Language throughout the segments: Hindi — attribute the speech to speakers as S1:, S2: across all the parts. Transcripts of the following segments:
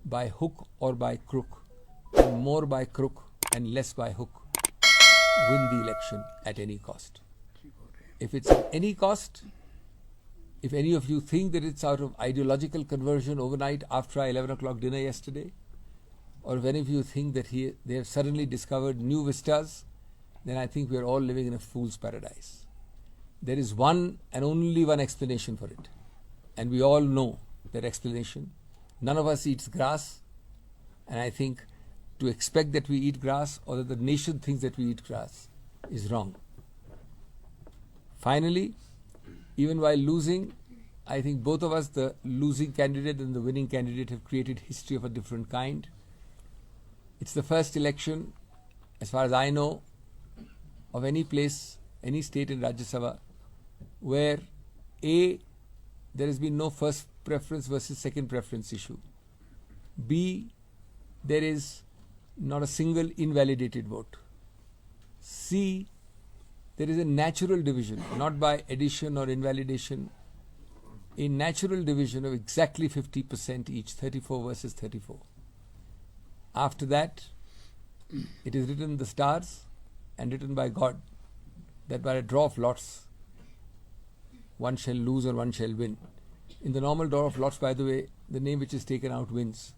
S1: by hook or by crook, and more by crook and less by hook, win the election at any cost. If it's at any cost, if any of you think that it's out of ideological conversion overnight after our 11 o'clock dinner yesterday, or if any of you think that they have suddenly discovered new vistas, then I think we are all living in a fool's paradise. There is one and only one explanation for it. And we all know that explanation. None of us eats grass. And I think to expect that we eat grass or that the nation thinks that we eat grass is wrong. Finally, even while losing, I think both of us, the losing candidate and the winning candidate, have created history of a different kind. It's the first election, as far as I know, of any place, any state in Rajya Sabha, where A, there has been no first preference versus second preference issue. B, there is not a single invalidated vote. C, there is a natural division, not by addition or invalidation, a natural division of exactly 50% each, 34 versus 34. After that, it is written in the stars and written by God that by a draw of lots, one shall lose or one shall win. In the normal draw of lots, by the way, the name which is taken out wins.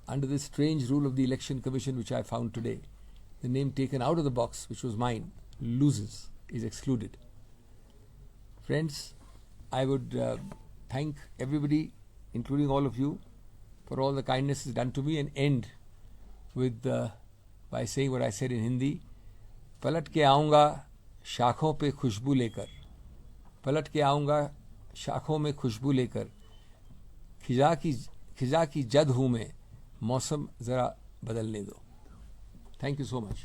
S1: Under this strange rule of the Election Commission, which I found today, the name taken out of the box, which was mine, loses, is excluded. Friends, I would thank everybody, including all of you, for all the kindnesses done to me, and end with by saying what I said in Hindi. पलट के आऊँगा शाखों पे खुशबू लेकर, पलट के आऊँगा शाखों में खुशबू लेकर, खिजा की जद हूँ मैं, मौसम ज़रा बदलने दो. Thank you so much.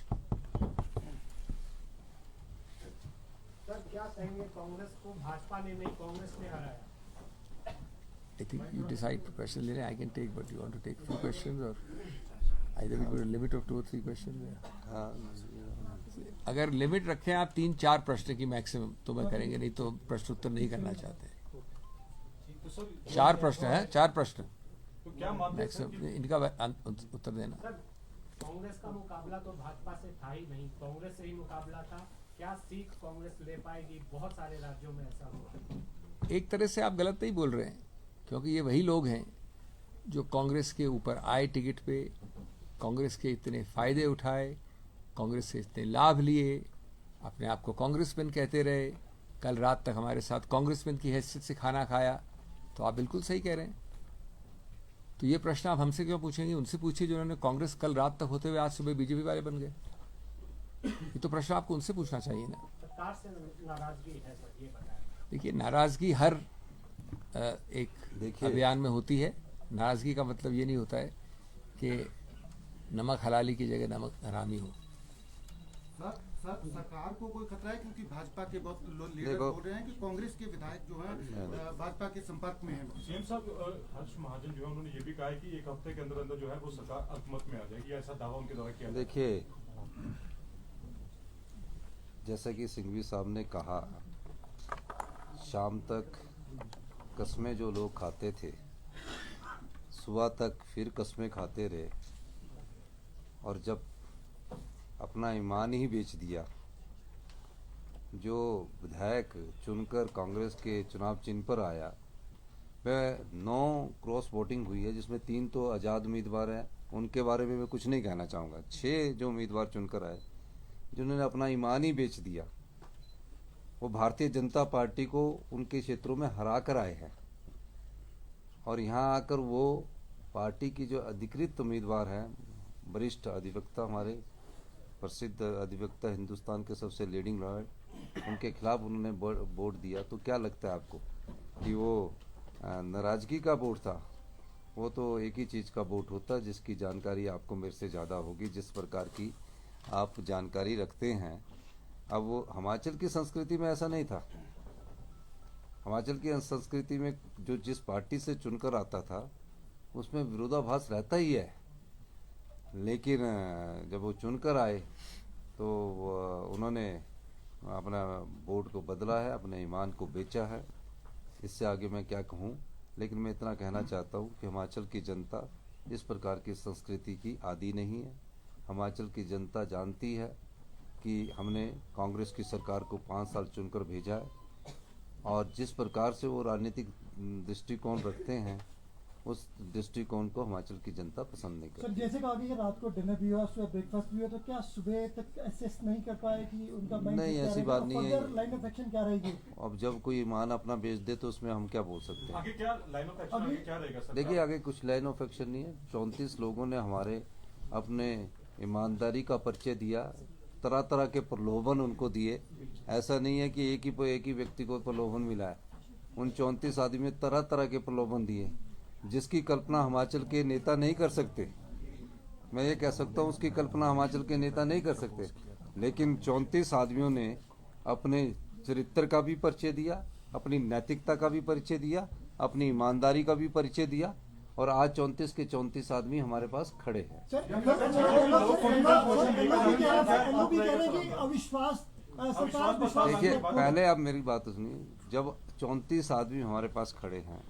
S2: Sir, क्या कहेंगे, कांग्रेस को भाजपा ने नहीं, कांग्रेस ने हराया?
S1: I think you decide per question. I can take, but you want to take few questions, or either we go to a limit of 2 or 3 questions. अगर लिमिट रखें आप 3-4 प्रश्न की मैक्सिमम, तो मैं करेंगे, नहीं तो प्रश्न उत्तर नहीं करना चाहते. 4 प्रश्न है, 4 प्रश्न मैक्सिमम, इनका उत्तर देना.
S2: कांग्रेस का मुकाबला तो भाजपा से था ही नहीं, कांग्रेस से ही मुकाबला था. क्या सीख कांग्रेस ले पाएगी? बहुत सारे राज्यों में ऐसा हुआ.
S1: एक तरह से आप गलत नहीं बोल रहे हैं, क्योंकि ये वही लोग हैं जो कांग्रेस के ऊपर आए टिकट पे, कांग्रेस के इतने फायदे उठाए, कांग्रेस से इतने लाभ लिए, अपने आप को कांग्रेसमैन कहते रहे, कल रात तक हमारे साथ कांग्रेसमैन की हैसियत से खाना खाया. तो आप बिल्कुल सही कह रहे हैं. तो ये प्रश्न आप हमसे क्यों पूछेंगे? उनसे पूछिए जिन्होंने कांग्रेस कल रात तक होते हुए आज सुबह बीजेपी वाले बन गए. ये तो प्रश्न आपको उनसे पूछना चाहिए ना.
S2: सरकार से नाराजगी है सर, ये बताएं.
S1: देखिए, नाराजगी हर एक अभियान में होती है. नाराजगी का मतलब ये नहीं होता है कि नमक हलाली की जगह नमक हरामी हो.
S3: सर, सरकार को कोई खतरा है? क्योंकि भाजपा के बहुत लीडर बोल रहे हैं कि कांग्रेस के विधायक जो हैं भाजपा के संपर्क में हैं.
S4: सीएम साहब हर्ष महाजन जो है, उन्होंने ये भी कहा है कि 1 हफ्ते के अंदर अंदर जो है वो सरकार अल्पमत में आ जाएगी. ऐसा दावा उनके द्वारा किया.
S5: देखिए, जैसा कि सिंघवी साहब ने कहा, शाम तक कस्में जो लोग खाते थे, सुबह तक फिर कस्में खाते रहे, और जब अपना ईमान ही बेच दिया, जो विधायक चुनकर कांग्रेस के चुनाव चिन्ह पर आया, वह 9 क्रॉस वोटिंग हुई है, जिसमें 3 तो आज़ाद उम्मीदवार हैं. उनके बारे में मैं कुछ नहीं कहना चाहूँगा. 6 जो उम्मीदवार चुनकर आए, जिन्होंने अपना ईमान ही बेच दिया, वो भारतीय जनता पार्टी को उनके क्षेत्रों में हरा कर आए हैं. और यहाँ आकर वो पार्टी की जो अधिकृत उम्मीदवार हैं, वरिष्ठ अधिवक्ता, हमारे प्रसिद्ध अधिवक्ता, हिंदुस्तान के सबसे लीडिंग लॉयर, उनके खिलाफ उन्होंने वोट दिया. तो क्या लगता है आपको कि वो नाराज़गी का वोट था? वो तो एक ही चीज़ का वोट होता, जिसकी जानकारी आपको मेरे से ज़्यादा होगी, जिस प्रकार की आप जानकारी रखते हैं. अब वो हिमाचल की संस्कृति में ऐसा नहीं था. हिमाचल की संस्कृति में जो जिस पार्टी से चुनकर आता था, उसमें विरोधाभास रहता ही है. लेकिन जब वो चुनकर आए तो उन्होंने अपना वोट को बदला है, अपने ईमान को बेचा है. इससे आगे मैं क्या कहूँ. लेकिन मैं इतना कहना चाहता हूँ कि हिमाचल की जनता इस प्रकार की संस्कृति की आदी नहीं है। हिमाचल की जनता जानती है कि हमने कांग्रेस की सरकार को 5 साल चुनकर भेजा है और जिस प्रकार से वो राजनीतिक दृष्टिकोण रखते हैं उस दृष्टिकोण को हिमाचल की जनता पसंद नहीं
S6: सर
S5: करती।
S6: जैसे कहा कि रात को डिनर भी हुआ, सुबह ब्रेकफास्ट भी हुआ, तो क्या सुबह तक असेस नहीं कर पाए कि उनका माइंड
S5: नहीं, ऐसी बात नहीं है।
S6: लाइन ऑफ एक्शन क्या रहेगी?
S5: अब जब कोई ईमान अपना बेच दे तो उसमें हम क्या बोल सकते हैं।
S4: आगे क्या लाइन ऑफ एक्शन आगे क्या रहेगा सर?
S5: देखिए आगे कुछ लाइन ऑफ एक्शन नहीं है। 34 लोगों ने हमारे अपने ईमानदारी का परिचय दिया, तरह तरह के प्रलोभन उनको दिए। ऐसा नहीं है कि एक ही व्यक्ति को प्रलोभन मिला है। उन 34 आदमी में तरह तरह के प्रलोभन दिए जिसकी कल्पना हिमाचल के नेता नहीं कर सकते। मैं ये कह सकता हूँ उसकी कल्पना हिमाचल के नेता नहीं कर सकते, लेकिन 34 आदमियों ने अपने चरित्र का भी परिचय दिया, अपनी नैतिकता का भी परिचय दिया, अपनी ईमानदारी का भी परिचय दिया और आज 34 के 34 आदमी हमारे पास खड़े हैं। देखिए पहले आप मेरी बात सुनिए, जब 34 आदमी हमारे पास खड़े हैं,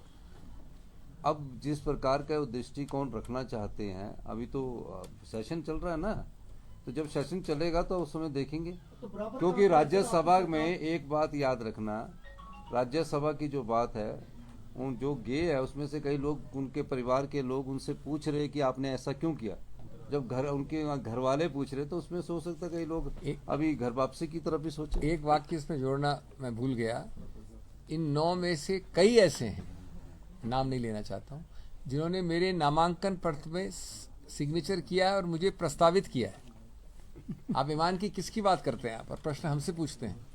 S5: अब जिस प्रकार का वो दृष्टिकोण रखना चाहते हैं, अभी तो सेशन चल रहा है ना, तो जब सेशन चलेगा तो उस समय देखेंगे। क्योंकि राज्यसभा में एक बात याद रखना, राज्यसभा की जो बात है, उन जो गे है उसमें से कई लोग, उनके परिवार के लोग उनसे पूछ रहे कि आपने ऐसा क्यों किया। जब उनके घर वाले पूछ रहे तो उसमें सोच सकता कई लोग अभी घर वापसी की तरफ भी सोचे।
S1: एक वाक्य इसमें जोड़ना मैं भूल गया। इन 9 में से कई ऐसे हैं, नाम नहीं लेना चाहता हूं, जिन्होंने मेरे नामांकन पत्र में सिग्नेचर किया है और मुझे प्रस्तावित किया है। आप ईमान की किसकी बात करते हैं आप, और प्रश्न हमसे पूछते हैं।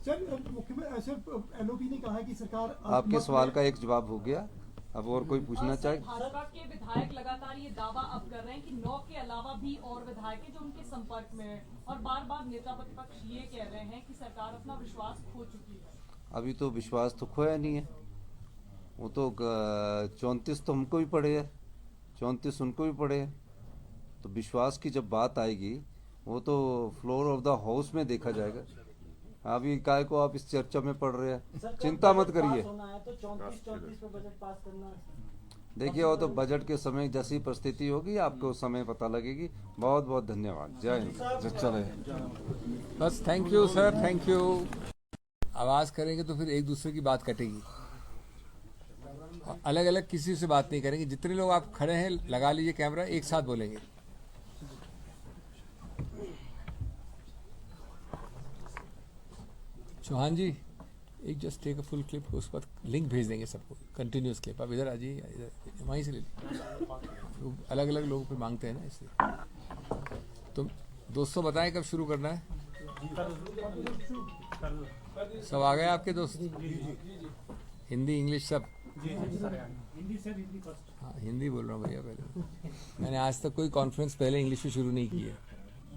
S6: सर मुख्यमंत्री सर एलओपी ने कहा है कि सरकार
S5: आपके सवाल का एक जवाब हो गया। अब और कोई पूछना चाहे?
S7: भाजपा के विधायक लगातार ये दावा अब कर रहे हैं कि 9 के अलावा भी और विधायक हैं जो उनके संपर्क में हैं, और बार बार नेता प्रतिपक्ष ये कह रहे हैं कि सरकार अपना विश्वास खो चुकी है।
S5: अभी तो विश्वास तो खोया नहीं है। वो तो 34 तो हमको भी पड़े है, 34 उनको भी पड़े है। तो विश्वास की जब बात आएगी वो तो फ्लोर ऑफ द हाउस में देखा जाएगा। अभी काय को आप इस चर्चा में पड़ रहे हैं, चिंता मत करिए। देखिए वो तो बजट के समय जैसी परिस्थिति होगी आपको उस समय पता लगेगी। बहुत बहुत धन्यवाद। जय हिंद। चले
S1: बस thank you sir, thank you. आवाज करेंगे तो फिर एक दूसरे की बात कटेगी, अलग अलग किसी से बात नहीं करेंगे। जितने लोग आप खड़े हैं लगा लीजिए कैमरा, एक साथ बोलेंगे। चौहान जी एक just take a full clip, उसके बाद लिंक भेज देंगे सबको, कंटिन्यूस क्लिप। आप इधर आ जाइए, इधर वहीं से ले लीजिए, अलग अलग लोगों पे मांगते हैं ना इसलिए। तो दोस्तों बताएं कब शुरू करना है? सब आ गए आपके दोस्त? हिंदी इंग्लिश सब?
S2: Hindi sir, Hindi first.
S1: हाँ हिंदी बोल रहा हूँ भैया। पहले मैंने आज तक कोई कॉन्फ्रेंस पहले इंग्लिश में शुरू नहीं की है,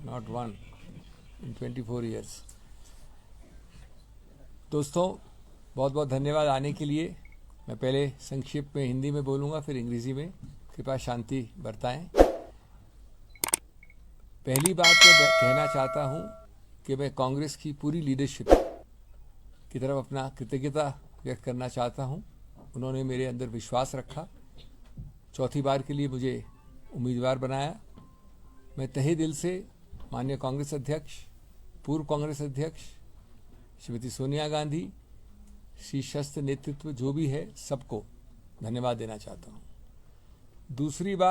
S1: नॉट वन इन 24 ईयर्स। दोस्तों बहुत बहुत धन्यवाद आने के लिए। मैं पहले संक्षिप्त में हिंदी में बोलूँगा, फिर अंग्रेजी में। कृपया शांति बरताएं। पहली बात मैं कहना चाहता हूँ कि मैं कांग्रेस की पूरी लीडरशिप की तरफ अपना कृतज्ञता व्यक्त करना चाहता हूँ। उन्होंने मेरे अंदर विश्वास रखा, चौथी बार के लिए मुझे उम्मीदवार बनाया। मैं तहे दिल से माननीय कांग्रेस अध्यक्ष, पूर्व कांग्रेस अध्यक्ष श्रीमती सोनिया गांधी, शीर्षस्थ नेतृत्व जो भी है, सबको धन्यवाद देना चाहता हूँ। दूसरी बात,